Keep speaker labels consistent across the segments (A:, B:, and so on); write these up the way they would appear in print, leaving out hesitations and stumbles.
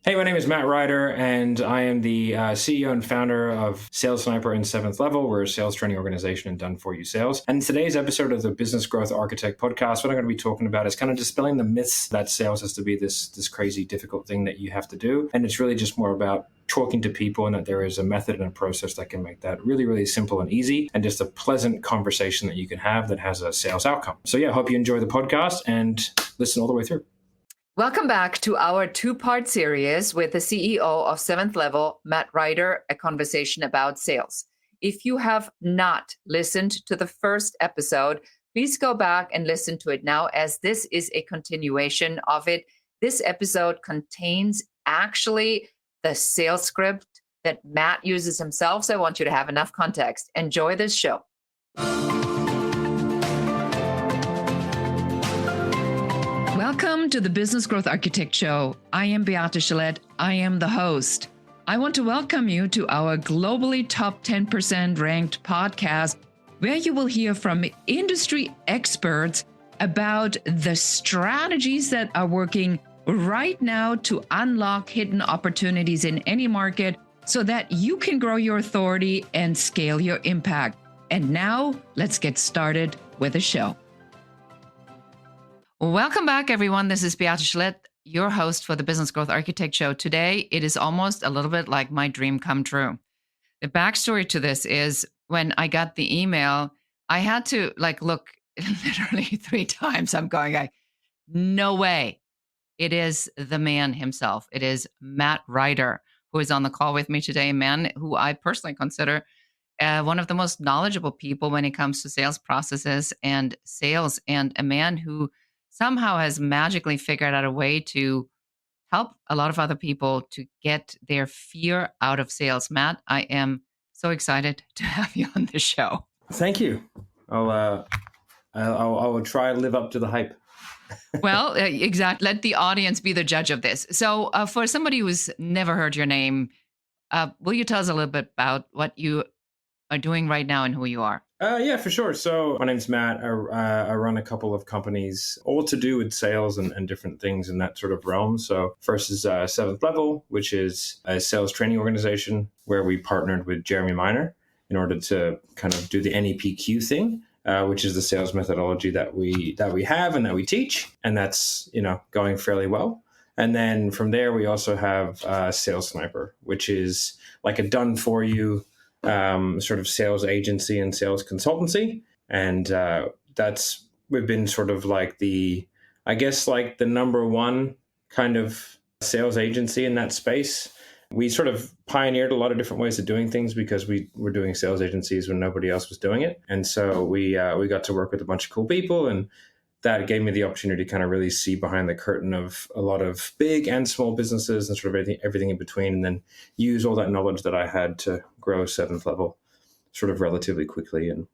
A: Hey, my name is Matt Ryder, and I am the CEO and founder of Sales Sniper and Seventh Level. We're a sales training organization and done-for-you sales. And in today's episode of the Business Growth Architect podcast, what I'm going to be talking about is kind of dispelling the myths that sales has to be this crazy, difficult thing that you have to do. And it's really just more about talking to people, and that there is a method and a process that can make that really, really simple and easy, and just a pleasant conversation that you can have that has a sales outcome. So yeah, I hope you enjoy the podcast and listen all the way through.
B: Welcome back to our two-part series with the CEO of Seventh Level, Matt Ryder, a conversation about sales. If you have not listened to the first episode, please go back and listen to it now, as this is a continuation of it. This episode contains actually the sales script that Matt uses himself, so I want you to have enough context. Enjoy this show. Welcome to the Business Growth Architect Show. I am Beate Gillette. I am the host. I want to welcome you to our globally top 10% ranked podcast, where you will hear from industry experts about the strategies that are working right now to unlock hidden opportunities in any market so that you can grow your authority and scale your impact. And now let's get started with the show. Welcome back, everyone. This is Beate Gillette, your host for the Business Growth Architect Show. Today, it is almost a little bit like my dream come true. The backstory to this is when I got the email, I had to look literally 3 times. I'm going, no way. It is the man himself. It is Matt Ryder, who is on the call with me today, a man who I personally consider one of the most knowledgeable people when it comes to sales processes and sales, and a man who somehow has magically figured out a way to help a lot of other people to get their fear out of sales. Matt, I am so excited to have you on the show.
A: Thank you. I will try and live up to the hype.
B: Well, exactly. Let the audience be the judge of this. So for somebody who's never heard your name, will you tell us a little bit about what you are doing right now and who you are?
A: Yeah, for sure. So my name's Matt. I run a couple of companies, all to do with sales and different things in that sort of realm. So first is Seventh Level, which is a sales training organization where we partnered with Jeremy Miner in order to kind of do the NEPQ thing, which is the sales methodology that we have and that we teach. And that's, going fairly well. And then from there, we also have Sales Sniper, which is like a done-for-you sort of sales agency and sales consultancy. And we've been sort of like the number one kind of sales agency in that space. We sort of pioneered a lot of different ways of doing things because we were doing sales agencies when nobody else was doing it. And so we got to work with a bunch of cool people, and that gave me the opportunity to kind of really see behind the curtain of a lot of big and small businesses and sort of everything in between, and then use all that knowledge that I had to grow Seventh Level sort of relatively quickly. And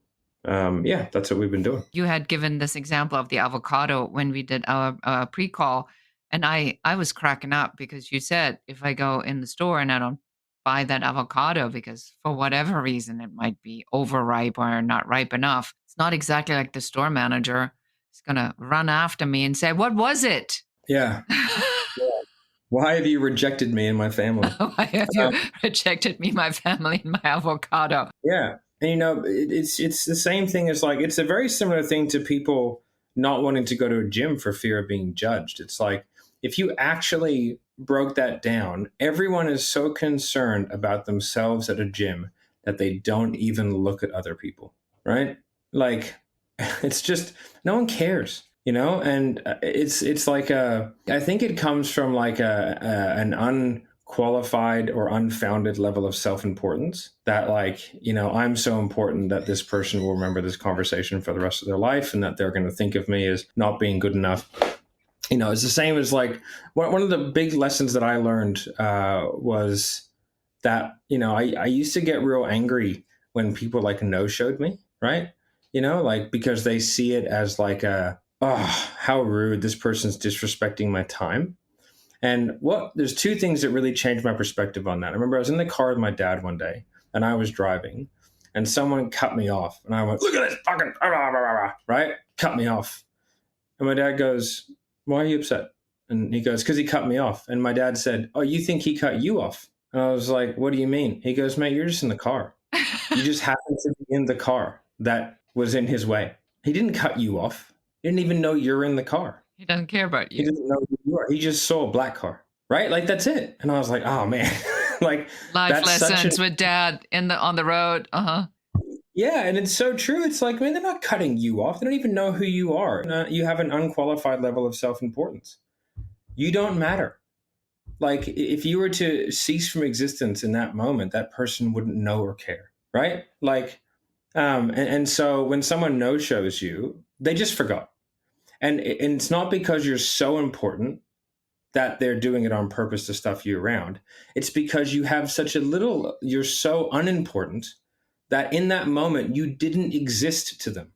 A: that's what we've been doing.
B: You had given this example of the avocado when we did our pre-call, and I was cracking up because you said, if I go in the store and I don't buy that avocado because for whatever reason it might be overripe or not ripe enough, it's not exactly like the store manager is going to run after me and say, what was it?
A: Yeah. Why have you rejected me and my family?
B: Why have you rejected me, my family, and my avocado?
A: Yeah. And, it's the same thing as it's a very similar thing to people not wanting to go to a gym for fear of being judged. It's like, if you actually broke that down, everyone is so concerned about themselves at a gym that they don't even look at other people, right? Like, it's just, no one cares, and it's like I think it comes from an unqualified or unfounded level of self-importance that I'm so important that this person will remember this conversation for the rest of their life, and that they're going to think of me as not being good enough. It's the same as one of the big lessons that I learned was that, I used to get real angry when people no-showed me, right? Because they see it as how rude, this person's disrespecting my time. And there's 2 things that really changed my perspective on that. I remember I was in the car with my dad one day, and I was driving, and someone cut me off, and I went, look at this fucking, right? Cut me off. And my dad goes, why are you upset? And he goes, because he cut me off. And my dad said, oh, you think he cut you off? And I was like, what do you mean? He goes, mate, you're just in the car. You just happened to be in the car that was in his way. He didn't cut you off. He didn't even know you're in the car.
B: He doesn't care about
A: He
B: you.
A: didn't know who you are. He just saw a black car, right? Like, that's it. And I was like, oh, man. Like,
B: Life
A: that's
B: lessons with dad on the road.
A: Yeah, and it's so true. It's like, man, they're not cutting you off. They don't even know who you are. You have an unqualified level of self-importance. You don't matter. Like, if you were to cease from existence in that moment, that person wouldn't know or care, right? Like, and so when someone no-shows you, they just forgot. And it's not because you're so important that they're doing it on purpose to stuff you around. It's because you have such a little, you're so unimportant that in that moment you didn't exist to them,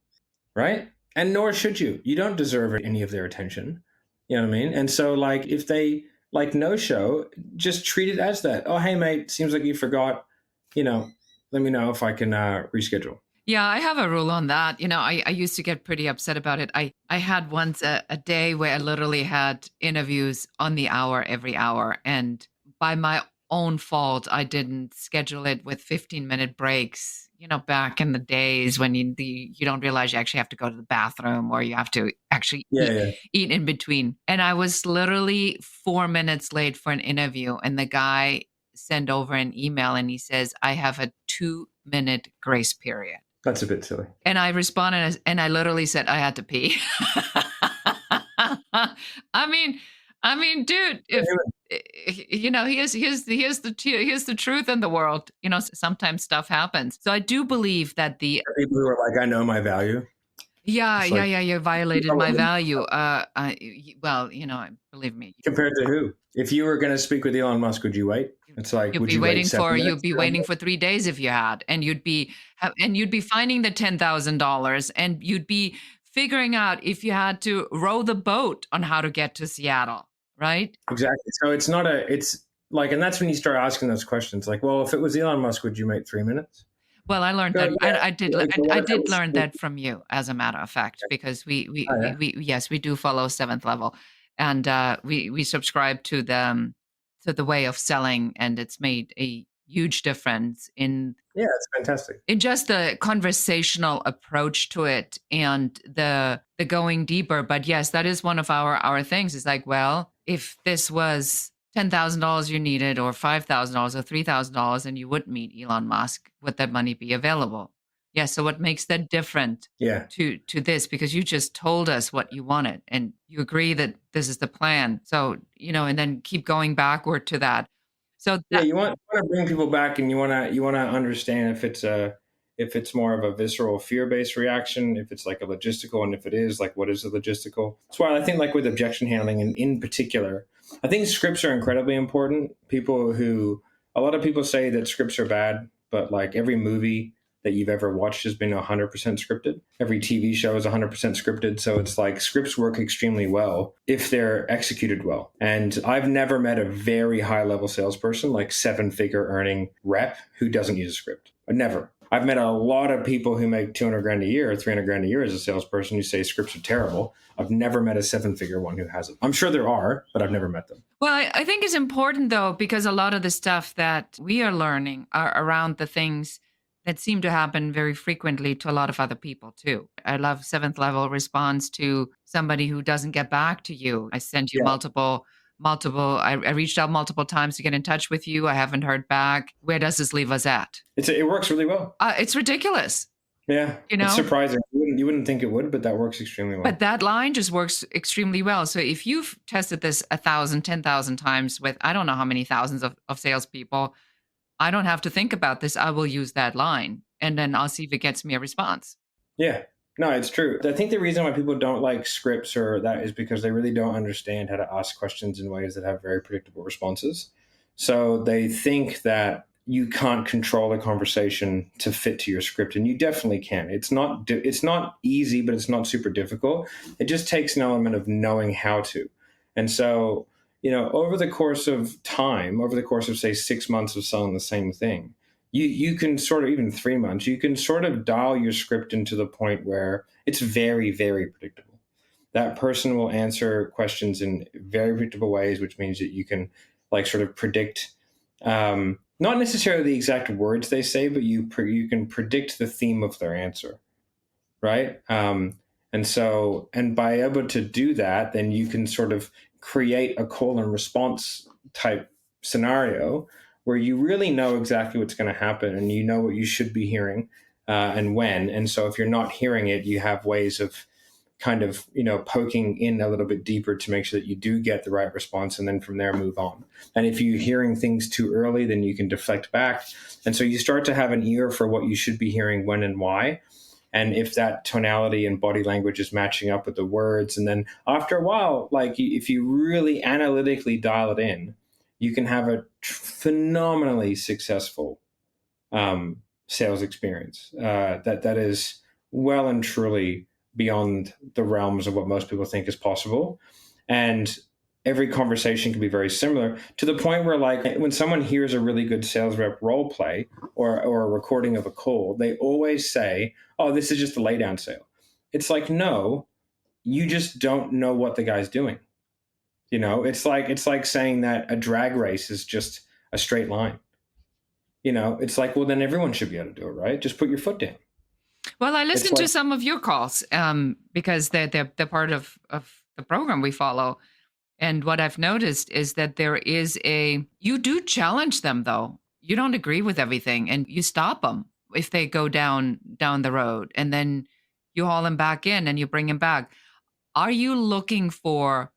A: right? And nor should you. You don't deserve any of their attention. You know what I mean? And so, like, if they like no show, just treat it as that. Oh, hey, mate, seems like you forgot. Let me know if I can reschedule.
B: Yeah, I have a rule on that. I used to get pretty upset about it. I had once a day where I literally had interviews on the hour every hour. And by my own fault, I didn't schedule it with 15-minute breaks. Back in the days when you don't realize you actually have to go to the bathroom or you have to actually eat in between. And I was literally 4 minutes late for an interview. And the guy sent over an email and he says, I have a 2-minute grace period.
A: That's a bit silly.
B: And I responded and I literally said I had to pee. I mean, dude, if here's the truth in the world. Sometimes stuff happens. So I do believe that the
A: people who are like, I know my value.
B: Yeah, you violated my value. Well, believe me.
A: Compared to who? If you were going to speak with Elon Musk, would you wait? It's like,
B: you'd be waiting for 3 days if you had, and you'd be finding the $10,000, and you'd be figuring out if you had to row the boat on how to get to Seattle, right?
A: Exactly. So it's like, and that's when you start asking those questions. Like, well, if it was Elon Musk, would you wait 3 minutes?
B: Well, I learned that. Yeah. I did learn that from you, as a matter of fact, because we do follow Seventh Level, and we subscribe to the way of selling, and it's made a huge difference in
A: it's fantastic
B: in just the conversational approach to it and the going deeper. But yes, that is one of our things. It's like, well, if this was $10,000 you needed, or $5,000 or $3,000, and you would meet Elon Musk, would that money be available? Yeah. So what makes that different to this? Because you just told us what you wanted and you agree that this is the plan. So, and then keep going backward to that. So
A: you want to bring people back, and you want to understand if it's more of a visceral fear-based reaction, if it's like a logistical, and if it is, like, what is the logistical? That's why I think, like, with objection handling, and in particular, I think scripts are incredibly important. A lot of people say that scripts are bad, but like every movie that you've ever watched has been 100% scripted. Every TV show is 100% scripted. So it's like scripts work extremely well if they're executed well. And I've never met a very high level salesperson, like 7-figure earning rep, who doesn't use a script. Never. I've met a lot of people who make 200 grand a year or 300 grand a year as a salesperson who say scripts are terrible. I've never met a 7-figure one who hasn't. I'm sure there are, but I've never met them.
B: Well, I think it's important, though, because a lot of the stuff that we are learning are around the things that seem to happen very frequently to a lot of other people, too. I love Seventh Level response to somebody who doesn't get back to you. I sent you multiple. I reached out multiple times to get in touch with you. I haven't heard back. Where does this leave us at?
A: It works really well.
B: It's ridiculous.
A: Yeah, it's surprising. You wouldn't think it would, but that works extremely well.
B: But that line just works extremely well. So if you've tested this 1,000, 10,000 times with I don't know how many thousands of salespeople, I don't have to think about this. I will use that line, and then I'll see if it gets me a response.
A: Yeah. No, it's true. I think the reason why people don't like scripts or that is because they really don't understand how to ask questions in ways that have very predictable responses. So they think that you can't control a conversation to fit to your script, and you definitely can. It's not easy, but it's not super difficult. It just takes an element of knowing how to. And so, over the course of time, over the course of, say, 6 months of selling the same thing, you can sort of, even 3 months, you can sort of dial your script into the point where it's very, very predictable. that person will answer questions in very predictable ways, which means that you can like sort of predict, not necessarily the exact words they say, but you can predict the theme of their answer, right? And by able to do that, then you can sort of create a call and response type scenario where you really know exactly what's going to happen and you know what you should be hearing and when. And so if you're not hearing it, you have ways of kind of poking in a little bit deeper to make sure that you do get the right response, and then from there move on. And if you're hearing things too early, then you can deflect back. And so you start to have an ear for what you should be hearing, when and why. And if that tonality and body language is matching up with the words, and then after a while, like if you really analytically dial it in, you can have a phenomenally successful sales experience that is well and truly beyond the realms of what most people think is possible. And every conversation can be very similar, to the point where, like, when someone hears a really good sales rep role play or a recording of a call, they always say, "Oh, this is just a laydown sale." It's like, no, you just don't know what the guy's doing. It's like saying that a drag race is just a straight line. It's like, well, then everyone should be able to do it, right? Just put your foot down.
B: Well, I
A: It's
B: listened to
A: like,
B: some of your calls because they're part of the program we follow. And what I've noticed is that you do challenge them, though. You don't agree with everything, and you stop them if they go down the road, and then you haul them back in and you bring them back. Are you looking for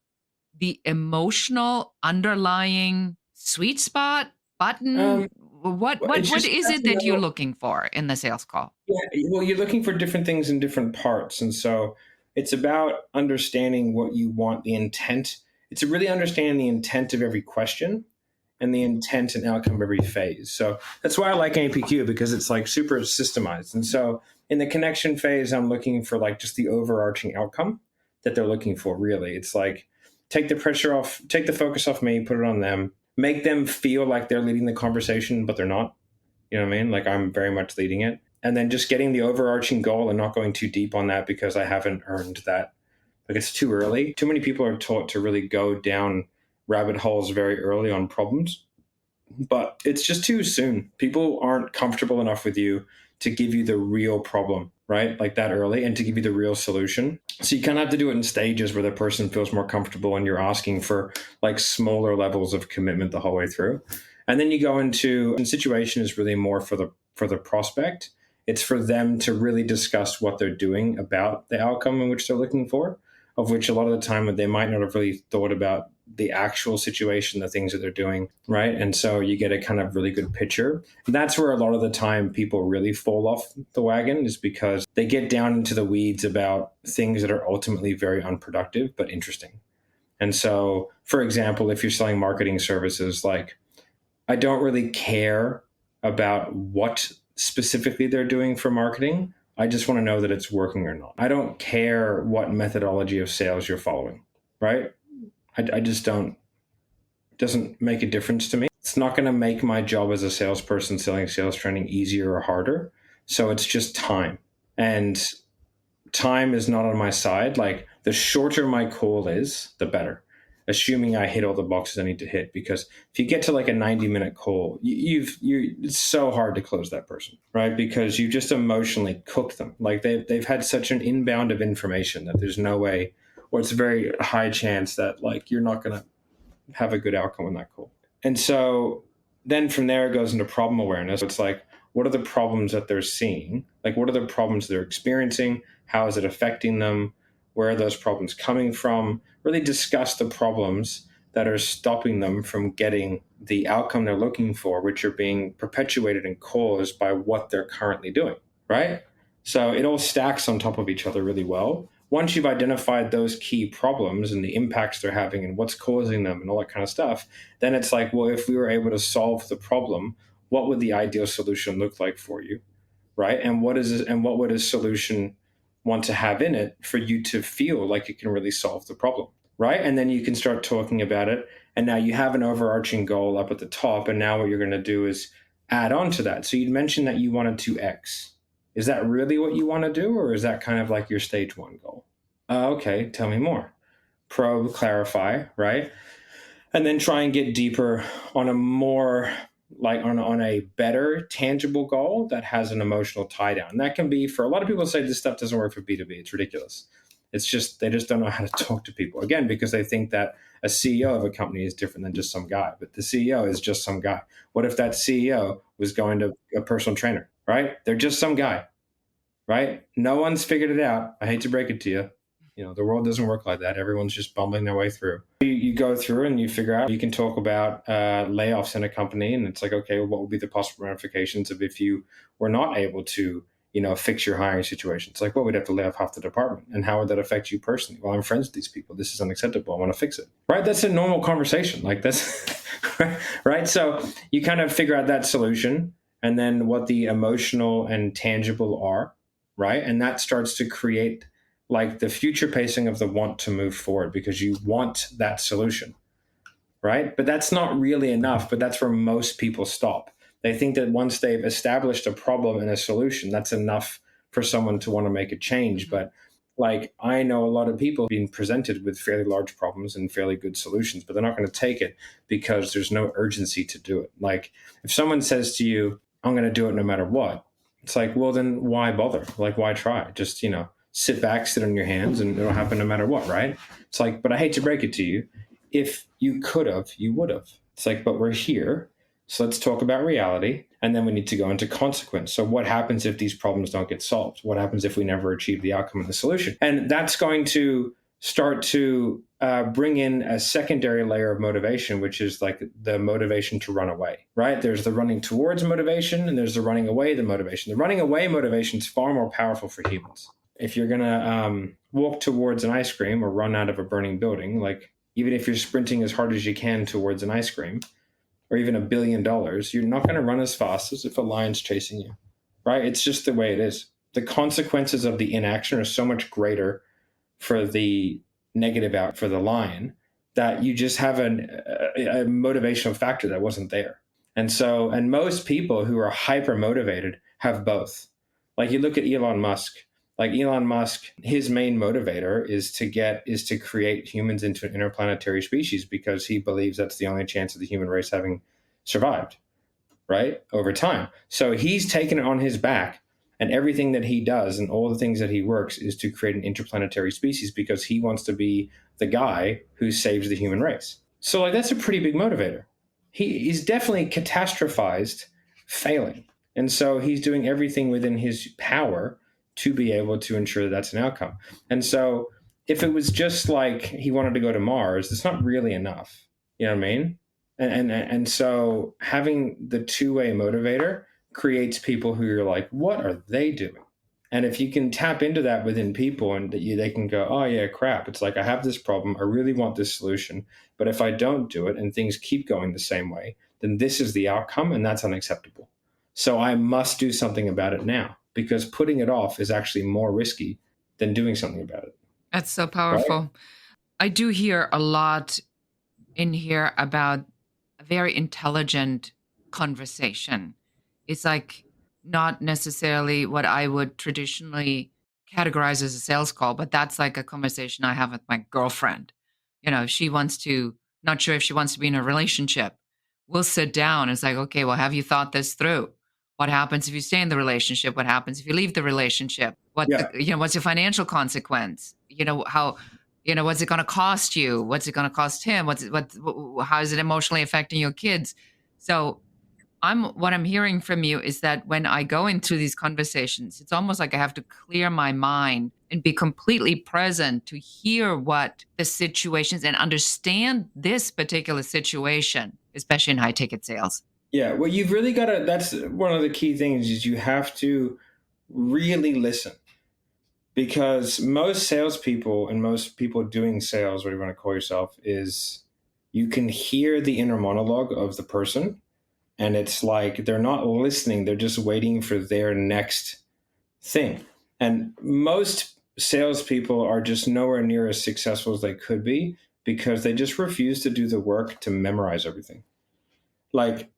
B: the emotional underlying sweet spot button? What
A: it's just
B: is it that you're looking for in the sales call?
A: Yeah, well, you're looking for different things in different parts. And so it's about understanding what you want, the intent. It's really understanding the intent of every question and the intent and outcome of every phase. So that's why I like APQ, because it's like super systemized. And so in the connection phase, I'm looking for like just the overarching outcome that they're looking for, really. It's like, take the pressure off, take the focus off me, put it on them, make them feel like they're leading the conversation, but they're not. You know what I mean? Like, I'm very much leading it. And then just getting the overarching goal and not going too deep on that, because I haven't earned that. Like, it's too early. Too many people are taught to really go down rabbit holes very early on problems, but it's just too soon. People aren't comfortable enough with you to give you the real problem, right? Like that early, and to give you the real solution. So you kind of have to do it in stages where the person feels more comfortable and you're asking for like smaller levels of commitment the whole way through. And then you go into, and situation is really more for the prospect. It's for them to really discuss what they're doing about the outcome in which they're looking for, of which a lot of the time they might not have really thought about the actual situation, the things that they're doing, right? And so you get a kind of really good picture. And that's where a lot of the time people really fall off the wagon, is because they get down into the weeds about things that are ultimately very unproductive but interesting. And so, for example, if you're selling marketing services, like, I don't really care about what specifically they're doing for marketing. I just want to know that it's working or not. I don't care what methodology of sales you're following, right? I just don't, it doesn't make a difference to me. It's not going to make my job as a salesperson selling sales training easier or harder. So it's just time. And time is not on my side. Like, the shorter my call is, the better, assuming I hit all the boxes I need to hit. Because if you get to like a 90-minute call, it's so hard to close that person, right? Because you just emotionally cooked them. Like, they've had such an inbound of information that there's no way, or it's a very high chance that like you're not going to have a good outcome on that call. And so then from there it goes into problem awareness. It's like, what are the problems that they're seeing? Like, what are the problems they're experiencing? How is it affecting them? Where are those problems coming from? Really discuss the problems that are stopping them from getting the outcome they're looking for, which are being perpetuated and caused by what they're currently doing, right? So it all stacks on top of each other really well. Once you've identified those key problems and the impacts they're having and what's causing them and all that kind of stuff, then it's like, well, if we were able to solve the problem, what would the ideal solution look like for you, right? And what would a solution want to have in it for you to feel like it can really solve the problem, right? And then you can start talking about it, and now you have an overarching goal up at the top, and now what you're going to do is add on to that. So you'd mentioned that you wanted to X. Is that really what you want to do, or is that kind of like your stage one goal? Okay, tell me more. Probe, clarify, right? And then try and get deeper on a more like on a better tangible goal that has an emotional tie down. And that can be for a lot of people say this stuff doesn't work for B2B. It's ridiculous. It's just they just don't know how to talk to people. Again, because they think that a CEO of a company is different than just some guy. But the CEO is just some guy. What if that CEO was going to a personal trainer, right? They're just some guy, right? No one's figured it out. I hate to break it to you. You know, the world doesn't work like that. Everyone's just bumbling their way through. You go through and you figure out, you can talk about layoffs in a company. And it's like, okay, well, what would be the possible ramifications of if you were not able to, you know, fix your hiring situation? It's like, well, we'd have to lay off half the department. And how would that affect you personally? Well, I'm friends with these people. This is unacceptable. I want to fix it. Right? That's a normal conversation. Like that's, right? So you kind of figure out that solution and then what the emotional and tangible are, right? And that starts to create like the future pacing of the want to move forward because you want that solution, right? But that's not really enough, but that's where most people stop. They think that once they've established a problem and a solution, that's enough for someone to want to make a change. But like I know a lot of people being presented with fairly large problems and fairly good solutions, but they're not going to take it because there's no urgency to do it. Like if someone says to you, I'm going to do it no matter what, it's like, well, then why bother? Like, why try? Just, you know, sit back, sit on your hands, and it'll happen no matter what, right? It's like, but I hate to break it to you. If you could have, you would have. It's like, but we're here. So let's talk about reality. And then we need to go into consequence. So what happens if these problems don't get solved? What happens if we never achieve the outcome of the solution? And that's going to start to bring in a secondary layer of motivation, which is like the motivation to run away, right? There's the running towards motivation and there's the running away the motivation. The running away motivation is far more powerful for humans. If you're going to walk towards an ice cream or run out of a burning building, like even if you're sprinting as hard as you can towards an ice cream or even $1 billion, you're not going to run as fast as if a lion's chasing you, right? It's just the way it is. The consequences of the inaction are so much greater for the negative out for the lion that you just have a motivational factor that wasn't there. And so, and most people who are hyper motivated have both. Like you look at Elon Musk, like Elon Musk, his main motivator is to create humans into an interplanetary species because he believes that's the only chance of the human race having survived, right? Over time. So he's taken it on his back, and everything that he does and all the things that he works is to create an interplanetary species because he wants to be the guy who saves the human race. So like that's a pretty big motivator. He's definitely catastrophized failing. And so he's doing everything within his power to be able to ensure that that's an outcome. And so if it was just like he wanted to go to Mars, it's not really enough. You know what I mean? And so having the two-way motivator creates people who you're like, what are they doing? And if you can tap into that within people and that they can go, oh yeah, crap. It's like, I have this problem. I really want this solution. But if I don't do it and things keep going the same way, then this is the outcome and that's unacceptable. So I must do something about it now because putting it off is actually more risky than doing something about it.
B: That's so
A: Right?
B: powerful. I do hear a lot in here about a very intelligent conversation. It's like not necessarily what I would traditionally categorize as a sales call, but that's like a conversation I have with my girlfriend. You know, if she wants to, not sure if she wants to be in a relationship, we'll sit down. It's like, okay, well, have you thought this through? What happens if you stay in the relationship? What happens if you leave the relationship?
A: Yeah.
B: What's the financial consequence? What's it going to cost you? What's it going to cost him? How is it emotionally affecting your kids? So what I'm hearing from you is that when I go into these conversations, it's almost like I have to clear my mind and be completely present to hear what the situations and understand this particular situation, especially in high ticket sales.
A: Yeah. Well, you've really got to, that's one of the key things is you have to really listen because most salespeople and most people doing sales, whatever you want to call yourself, is you can hear the inner monologue of the person. And it's like they're not listening, they're just waiting for their next thing. And most salespeople are just nowhere near as successful as they could be because they just refuse to do the work to memorize everything. Like,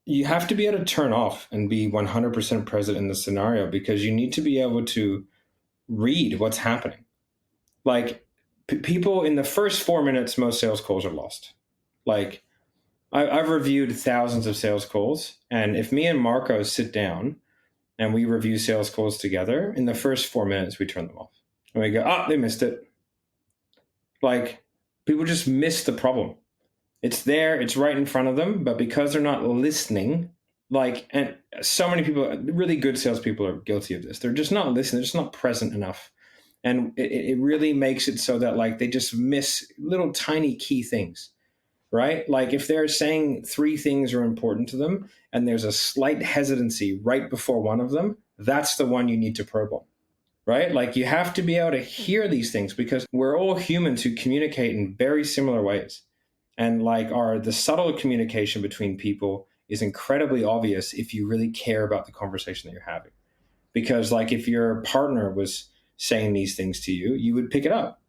A: you have to be able to turn off and be 100% present in the scenario because you need to be able to read what's happening. Like people in the first 4 minutes, most sales calls are lost. Like I've reviewed thousands of sales calls, and if me and Marco sit down and we review sales calls together, in the first 4 minutes we turn them off, and we go, "Oh, they missed it." Like people just miss the problem. It's there, it's right in front of them, but because they're not listening, like, and so many people, really good salespeople are guilty of this. They're just not listening. They're just not present enough, and it really makes it so that like they just miss little tiny key things, right? Like if they're saying three things are important to them, and there's a slight hesitancy right before one of them, that's the one you need to probe on, right? Like you have to be able to hear these things because we're all humans who communicate in very similar ways. And like the subtle communication between people is incredibly obvious if you really care about the conversation that you're having. Because like if your partner was saying these things to you, you would pick it up,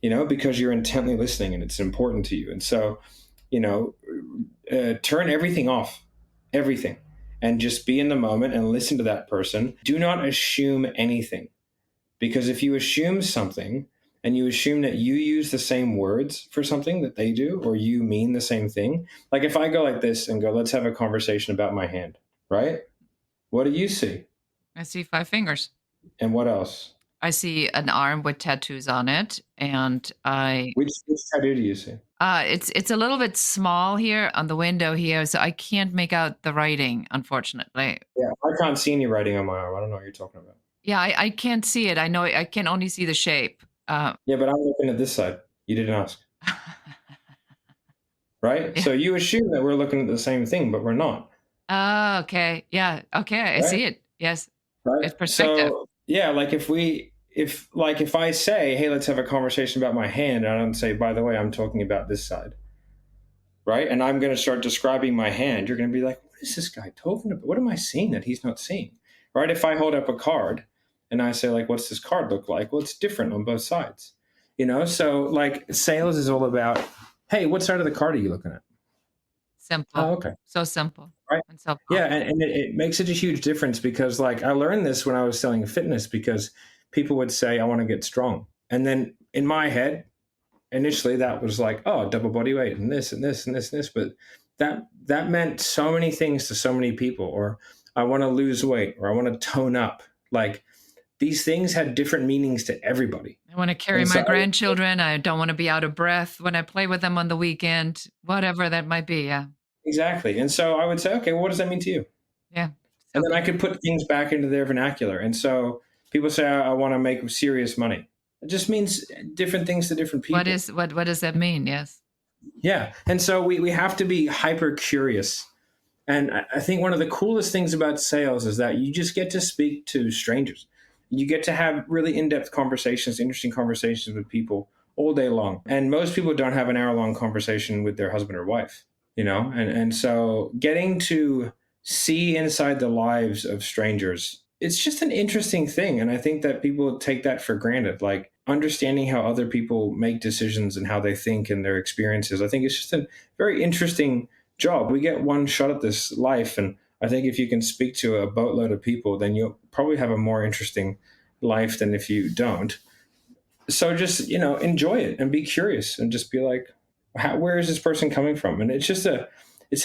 A: because you're intently listening and it's important to you. And so, turn everything off, everything, and just be in the moment and listen to that person. Do not assume anything. Because if you assume something and you assume that you use the same words for something that they do, or you mean the same thing, like if I go like this and go, let's have a conversation about my hand, right? What do you see?
B: I see 5 fingers.
A: And what else?
B: I see an arm with tattoos on it, and
A: Which tattoo do you see?
B: it's a little bit small here on the window here, so I can't make out the writing, unfortunately.
A: Yeah, I can't see any writing on my arm. I don't know what you're talking about.
B: Yeah, I can't see it. I know I can only see the shape.
A: Yeah, but I'm looking at this side. You didn't ask, right?
B: Yeah.
A: So you assume that we're looking at the same thing, but we're not.
B: Oh, okay. Yeah. Okay. I
A: Right?
B: see it. Yes.
A: Right.
B: It's perspective.
A: So yeah, like if I say, hey, let's have a conversation about my hand, and I don't say, by the way, I'm talking about this side, right? And I'm going to start describing my hand, you're going to be like, what is this guy talking about? What am I seeing that he's not seeing? Right? If I hold up a card and I say, like, what's this card look like? Well, it's different on both sides, So like sales is all about, hey, what side of the card are you looking at?
B: Simple.
A: Oh, okay.
B: So simple.
A: Right.
B: And so
A: Yeah, and it makes such a huge difference because like I learned this when I was selling fitness because people would say, I want to get strong. And then in my head, initially that was like, oh, double body weight and this and this and this and this. But that meant so many things to so many people, or I want to lose weight, or I want to tone up. Like these things had different meanings to everybody.
B: I want to carry my grandchildren. I don't want to be out of breath when I play with them on the weekend, whatever that might be. Yeah.
A: Exactly. And so I would say, okay, well, what does that mean to you?
B: Yeah.
A: And then I could put things back into their vernacular. And so people say, I want to make serious money. It just means different things to different people.
B: What does that mean? Yes.
A: Yeah. And so we have to be hyper curious. And I think one of the coolest things about sales is that you just get to speak to strangers. You get to have really in-depth conversations, interesting conversations with people all day long. And most people don't have an hour-long conversation with their husband or wife, And so getting to see inside the lives of strangers, it's just an interesting thing. And I think that people take that for granted, like understanding how other people make decisions and how they think and their experiences. I think it's just a very interesting job. We get one shot at this life. And I think if you can speak to a boatload of people, then you'll probably have a more interesting life than if you don't. So just, enjoy it and be curious and just be like, where is this person coming from? And it's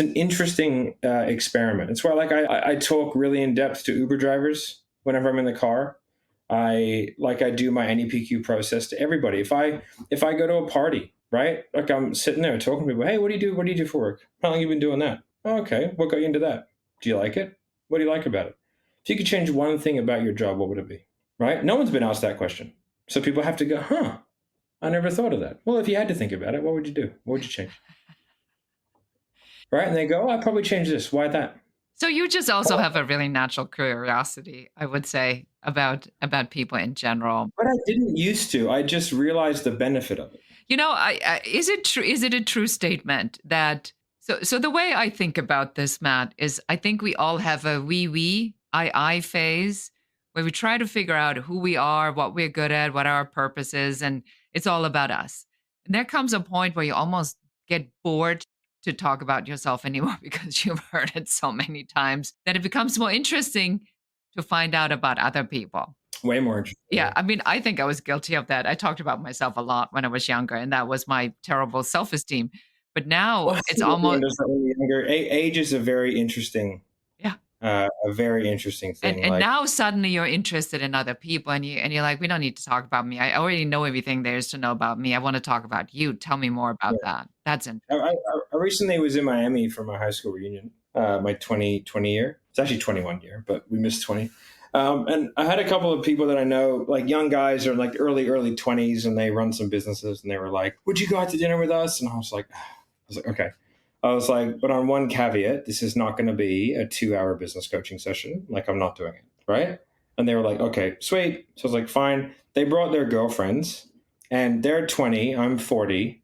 A: an interesting experiment. It's why I talk really in depth to Uber drivers whenever I'm in the car. I do my NEPQ process to everybody. If I go to a party, right? Like I'm sitting there talking to people, hey, what do you do? What do you do for work? How long have you been doing that? Oh, okay. What got you into that? Do you like it? What do you like about it? If you could change one thing about your job, what would it be? Right? No one's been asked that question. So people have to go, I never thought of that. Well, if you had to think about it, what would you do? What would you change? Right? And they go, I'd probably change this. Why that?
B: So you just also have a really natural curiosity, I would say, about people in general.
A: But I didn't used to. I just realized the benefit of it.
B: Is it true? Is it a true statement that so the way I think about this, Matt, is I think we all have a I phase where we try to figure out who we are, what we're good at, what our purpose is, and it's all about us. And there comes a point where you almost get bored to talk about yourself anymore because you've heard it so many times that it becomes more interesting to find out about other people.
A: Way more interesting.
B: Yeah, I mean, I think I was guilty of that. I talked about myself a lot when I was younger, and that was my terrible self-esteem. But now
A: Well, I
B: it's
A: think everyone
B: almost
A: does that when you're younger. Age is
B: yeah.
A: a very interesting
B: And
A: thing.
B: and
A: Like,
B: now suddenly you're interested in other people, and you're like, we don't need to talk about me. I already know everything there is to know about me. I want to talk about you. Tell me more about
A: yeah.
B: that. That's
A: I recently was in Miami for my high school reunion, my 2020 year. It's actually 21 year, but we missed 20. And I had a couple of people that I know, like young guys are like early 20s, and they run some businesses, and they were like, would you go out to dinner with us? And I was like, okay. I was like, but on one caveat, this is not going to be a 2-hour business coaching session. Like, I'm not doing it. Right. And they were like, okay, sweet. So I was like, fine. They brought their girlfriends, and they're 20, I'm 40.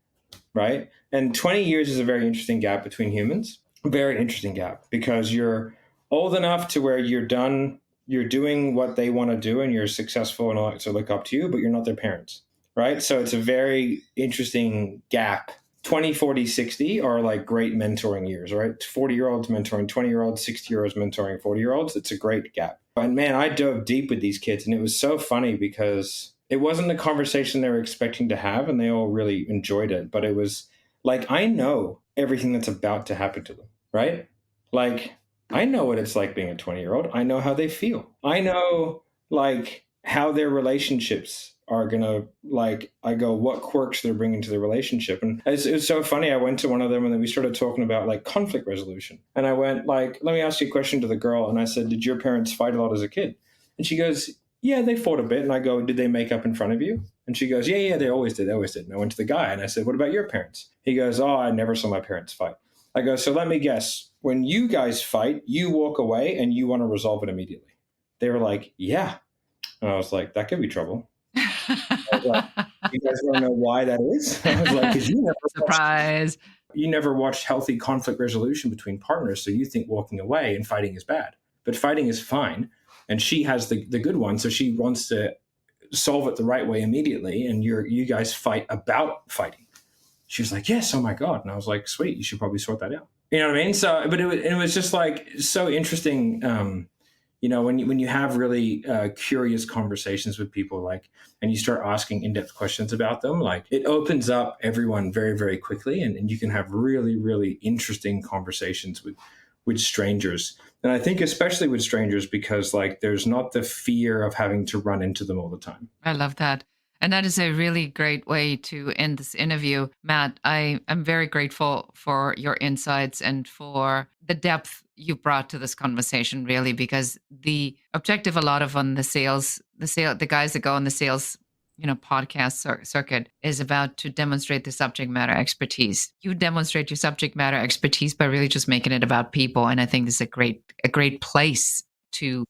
A: Right. And 20 years is a very interesting gap between humans. Very interesting gap, because you're old enough to where you're doing what they want to do, and you're successful and all that to look up to you, but you're not their parents. Right. So it's a very interesting gap. 20, 40, 60 are like great mentoring years, right? 40-year-olds mentoring 20-year-olds, 60-year-olds mentoring 40-year-olds. It's a great gap. And man, I dove deep with these kids, and it was so funny because it wasn't the conversation they were expecting to have, and they all really enjoyed it. But it was like, I know everything that's about to happen to them, right? Like, I know what it's like being a 20-year-old. I know how they feel. I know like how their relationships are gonna, like, I go, what quirks they're bringing to the relationship. And it was so funny. I went to one of them, and then we started talking about like conflict resolution. And I went like, let me ask you a question to the girl. And I said, did your parents fight a lot as a kid? And she goes, yeah, they fought a bit. And I go, did they make up in front of you? And she goes, yeah, they always did. They always did. And I went to the guy, and I said, what about your parents? He goes, oh, I never saw my parents fight. I go, so let me guess. When you guys fight, you walk away and you want to resolve it immediately. They were like, yeah. And I was like, that could be trouble. I was like, you guys want to know why that is? I was like, because
B: surprise.
A: You never watched healthy conflict resolution between partners, so you think walking away and fighting is bad. But fighting is fine. And she has the good one, so she wants to solve it the right way immediately, and you guys fight about fighting. She was like, yes, oh my God. And I was like, sweet, you should probably sort that out. You know what I mean? So, but it was just like so interesting. When you have really curious conversations with people, like, and you start asking in-depth questions about them, like, it opens up everyone very, very quickly, and you can have really, really interesting conversations with strangers. And I think especially with strangers, because like there's not the fear of having to run into them all the time.
B: I love that. And that is a really great way to end this interview. Matt, I am very grateful for your insights and for the depth you brought to this conversation, really, because the objective a lot of on the guys that go on the sales, podcast circuit is about to demonstrate the subject matter expertise. You demonstrate your subject matter expertise by really just making it about people. And I think this is a great place to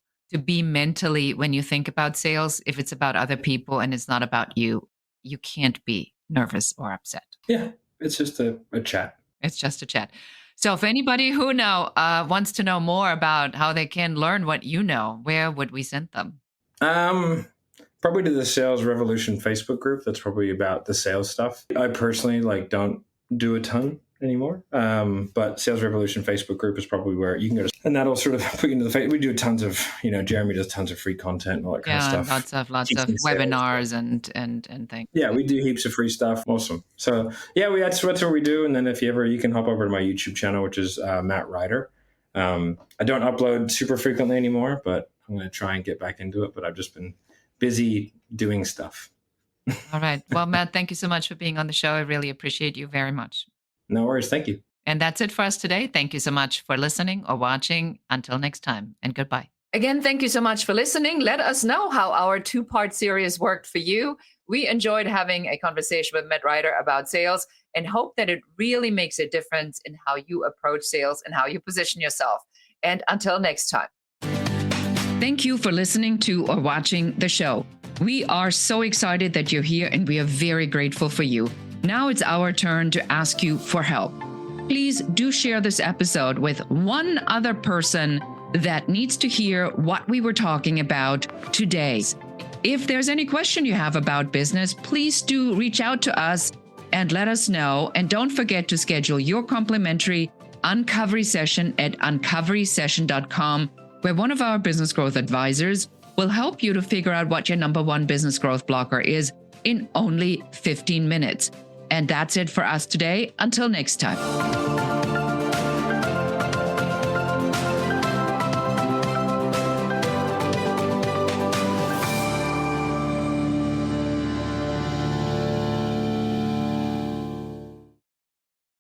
B: be mentally when you think about sales. If it's about other people and it's not about you, you can't be nervous or upset.
A: Yeah, it's just a chat.
B: It's just a chat. So if anybody who wants to know more about how they can learn what you know, where would we send them?
A: Probably to the Sales Revolution Facebook group. That's probably about the sales stuff. I personally don't do a ton anymore. But Sales Revolution Facebook group is probably where you can go to, and that'll sort of put you into the face. We do tons of, Jeremy does tons of free content and all that kind of stuff.
B: Lots of webinars and things.
A: Yeah, we do heaps of free stuff. Awesome. So yeah, that's what we do. And then if you can hop over to my YouTube channel, which is Matt Ryder. I don't upload super frequently anymore, but I'm going to try and get back into it. But I've just been busy doing stuff.
B: All right. Well, Matt, thank you so much for being on the show. I really appreciate you very much.
A: No worries. Thank you.
B: And that's it for us today. Thank you so much for listening or watching. Until next time, and goodbye. Again, thank you so much for listening. Let us know how our 2-part series worked for you. We enjoyed having a conversation with Matt Ryder about sales and hope that it really makes a difference in how you approach sales and how you position yourself. And until next time. Thank you for listening to or watching the show. We are so excited that you're here, and we are very grateful for you. Now it's our turn to ask you for help. Please do share this episode with one other person that needs to hear what we were talking about today. If there's any question you have about business, please do reach out to us and let us know. And don't forget to schedule your complimentary Uncovery session at uncoverysession.com, where one of our business growth advisors will help you to figure out what your number one business growth blocker is in only 15 minutes. And that's it for us today. Until next time.